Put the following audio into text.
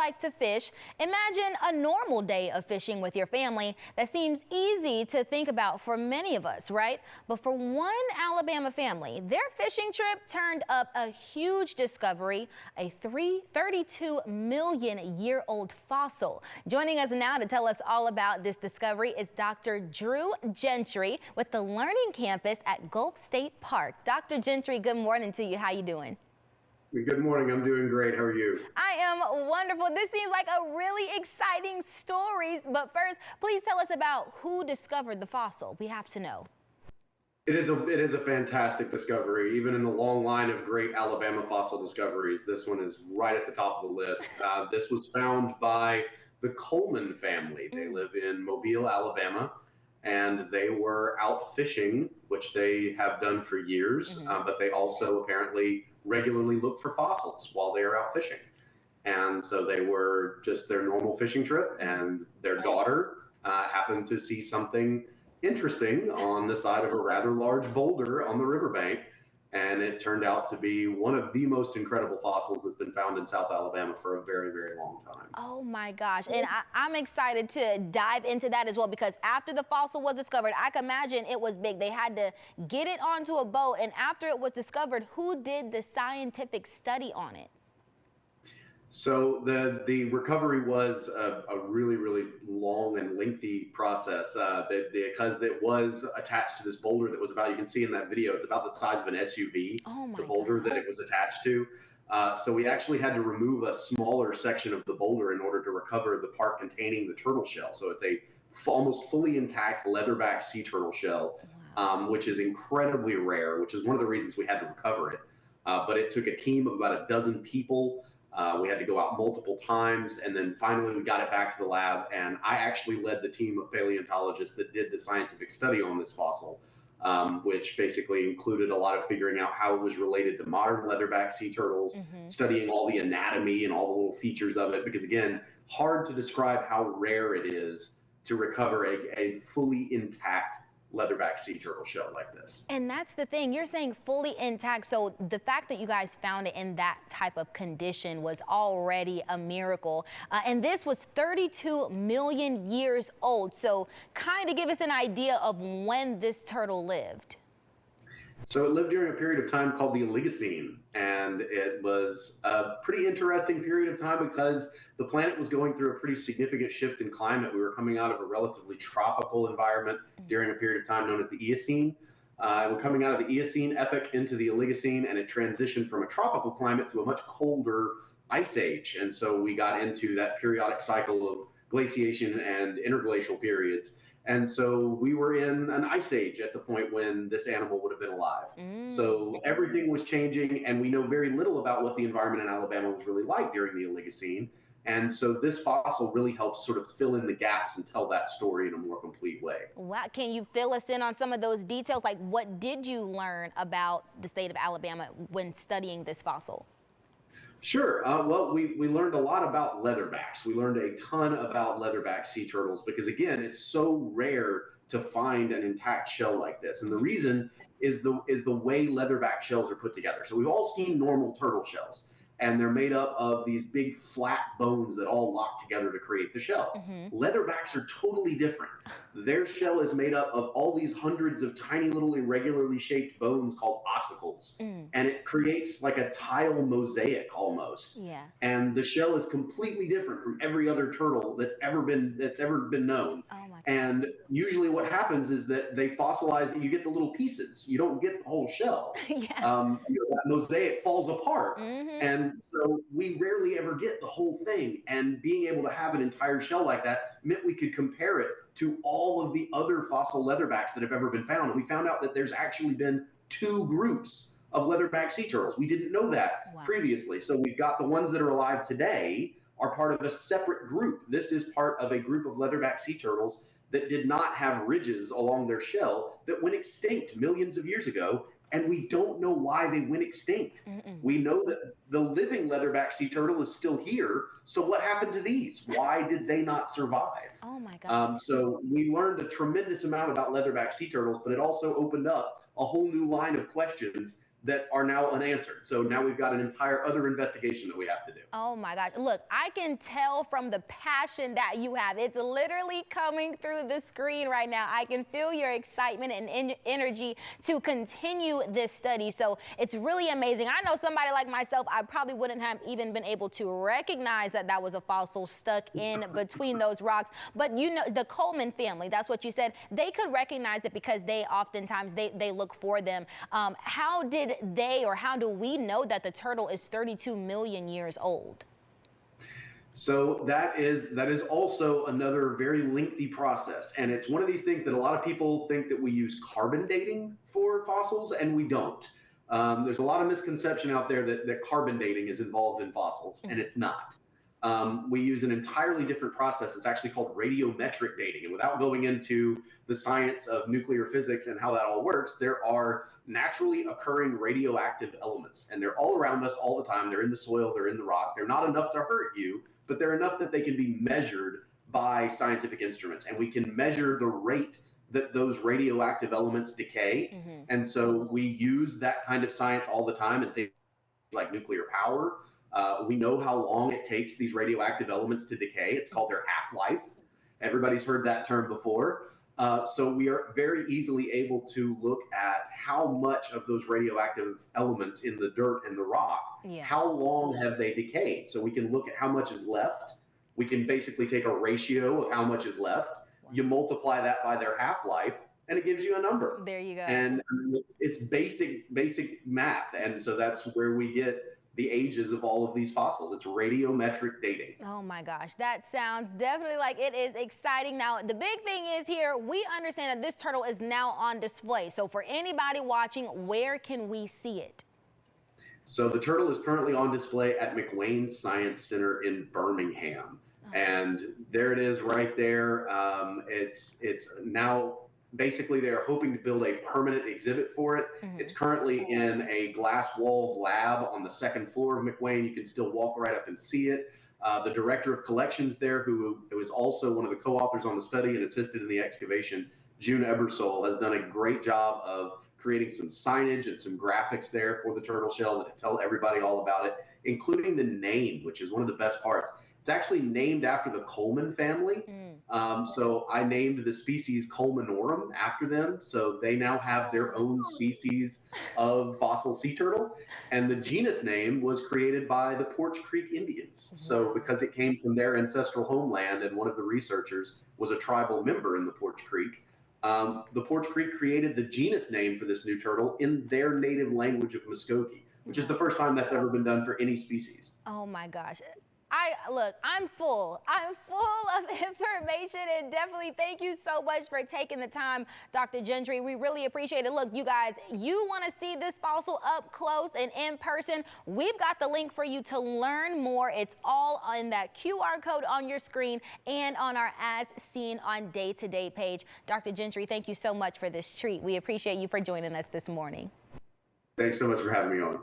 like to fish, imagine a normal day of fishing with your family. That seems easy to think about for many of us, right? But for one Alabama family, their fishing trip turned up a huge discovery, a 32 million year old fossil. Joining us now to tell us all about this discovery is Dr. Drew Gentry with the Learning Campus at Gulf State Park. Dr. Gentry, good morning to you. How you doing? Good morning. I'm doing great. How are you? I am wonderful. This seems like a really exciting story. But first, please tell us about who discovered the fossil. We have to know. It is a fantastic discovery. Even in the long line of great Alabama fossil discoveries, this one is right at the top of the list. This was found by the Coleman family. They live in Mobile, Alabama, and they were out fishing, which they have done for years, but they also apparently regularly look for fossils while they are out fishing. And so they were just their normal fishing trip, and their daughter happened to see something interesting on the side of a rather large boulder on the riverbank. And it turned out to be one of the most incredible fossils that's been found in South Alabama for a very, very long time. Oh my gosh. And I'm excited to dive into that as well, because after the fossil was discovered, I can imagine it was big. They had to get it onto a boat. And after it was discovered, who did the scientific study on it? So the recovery was a really, really long and lengthy process because it was attached to this boulder that was about, you can see in that video, it's about the size of an SUV, the boulder that it was attached to. So we actually had to remove a smaller section of the boulder in order to recover the part containing the turtle shell. So it's a almost fully intact leatherback sea turtle shell, which is incredibly rare, which is one of the reasons we had to recover it. But it took a team of about a dozen people. We had to go out multiple times, and then finally we got it back to the lab, and I actually led the team of paleontologists that did the scientific study on this fossil, which basically included a lot of figuring out how it was related to modern leatherback sea turtles, studying all the anatomy and all the little features of it, because again, hard to describe how rare it is to recover a fully intact leatherback sea turtle shell like this. And that's the thing, you're saying fully intact, so the fact that you guys found it in that type of condition was already a miracle. And this was 32 million years old, so kind of give us an idea of when this turtle lived. So it lived during a period of time called the Oligocene, and it was a pretty interesting period of time because the planet was going through a pretty significant shift in climate. We were coming out of a relatively tropical environment during a period of time known as the Eocene. We're coming out of the Eocene epoch into the Oligocene, and it transitioned from a tropical climate to a much colder ice age. And so we got into that periodic cycle of glaciation and interglacial periods. And so we were in an ice age at the point when this animal would have been alive. So everything was changing, and we know very little about what the environment in Alabama was really like during the Oligocene. And so this fossil really helps sort of fill in the gaps and tell that story in a more complete way. Wow. Can you fill us in on some of those details? Like, what did you learn about the state of Alabama when studying this fossil? Sure. Well, we learned a lot about leatherbacks. We learned a ton about leatherback sea turtles because, again, it's so rare to find an intact shell like this. And the reason is the way leatherback shells are put together. So we've all seen normal turtle shells, and they're made up of these big flat bones that all lock together to create the shell. Leatherbacks are totally different. Their shell is made up of all these hundreds of tiny little irregularly shaped bones called ossicles. And it creates like a tile mosaic almost. And the shell is completely different from every other turtle that's ever been known. And usually what happens is that they fossilize and you get the little pieces. You don't get the whole shell. That mosaic falls apart. And so we rarely ever get the whole thing. And being able to have an entire shell like that meant we could compare it to all of the other fossil leatherbacks that have ever been found. And we found out that there's actually been 2 groups of leatherback sea turtles. We didn't know that previously. So we've got the ones that are alive today are part of a separate group. This is part of a group of leatherback sea turtles that did not have ridges along their shell that went extinct millions of years ago. And we don't know why they went extinct. We know that the living leatherback sea turtle is still here. So what happened to these? Why did they not survive? Oh my God. So we learned a tremendous amount about leatherback sea turtles, but it also opened up a whole new line of questions that are now unanswered. So now we've got an entire other investigation that we have to do. Oh my gosh. Look, I can tell from the passion that you have. It's literally coming through the screen right now. I can feel your excitement and energy to continue this study. So it's really amazing. I know somebody like myself, I probably wouldn't have even been able to recognize that that was a fossil stuck in between those rocks. But you know, the Coleman family, that's what you said, they could recognize it because they oftentimes, they look for them. How did they, or how do we know that the turtle is 32 million years old? So that is also another very lengthy process, and it's one of these things that a lot of people think that we use carbon dating for fossils, and we don't. There's a lot of misconception out there that carbon dating is involved in fossils, and it's not. We use an entirely different process. It's actually called radiometric dating. And without going into the science of nuclear physics and how that all works, there are naturally occurring radioactive elements, and they're all around us all the time. They're in the soil, they're in the rock. They're not enough to hurt you, but they're enough that they can be measured by scientific instruments. And we can measure the rate that those radioactive elements decay. And so we use that kind of science all the time in things like nuclear power. We know how long it takes these radioactive elements to decay. It's called their half-life. Everybody's heard that term before. So we are very easily able to look at how much of those radioactive elements in the dirt and the rock, how long have they decayed? So we can look at how much is left. We can basically take a ratio of how much is left. You multiply that by their half-life, and it gives you a number. There you go. And it's basic math. And so that's where we get the ages of all of these fossils. It's radiometric dating. Oh my gosh, that sounds definitely like it is exciting. Now, the big thing is here, we understand that this turtle is now on display. So for anybody watching, where can we see it? So the turtle is currently on display at McWane Science Center in Birmingham. And there it is right there. It's now, basically, they're hoping to build a permanent exhibit for it. It's currently in a glass-walled lab on the second floor of McWane. You can still walk right up and see it. The director of collections there, who was also one of the co-authors on the study and assisted in the excavation, June Ebersole, has done a great job of creating some signage and some graphics there for the turtle shell that tell everybody all about it, including the name, which is one of the best parts. It's actually named after the Coleman family. So I named the species Colemanorum after them. So they now have their own species of fossil sea turtle. And the genus name was created by the Porch Creek Indians. So because it came from their ancestral homeland, and one of the researchers was a tribal member in the Porch Creek, the Porch Creek created the genus name for this new turtle in their native language of Muskogee, which is the first time that's ever been done for any species. Oh my gosh. Look, I'm full of information, and definitely thank you so much for taking the time, Dr. Gentry. We really appreciate it. Look, you guys, you want to see this fossil up close and in person, we've got the link for you to learn more. It's all on that QR code on your screen and on our As Seen on Day to Day page. Dr. Gentry, thank you so much for this treat. We appreciate you for joining us this morning. Thanks so much for having me on.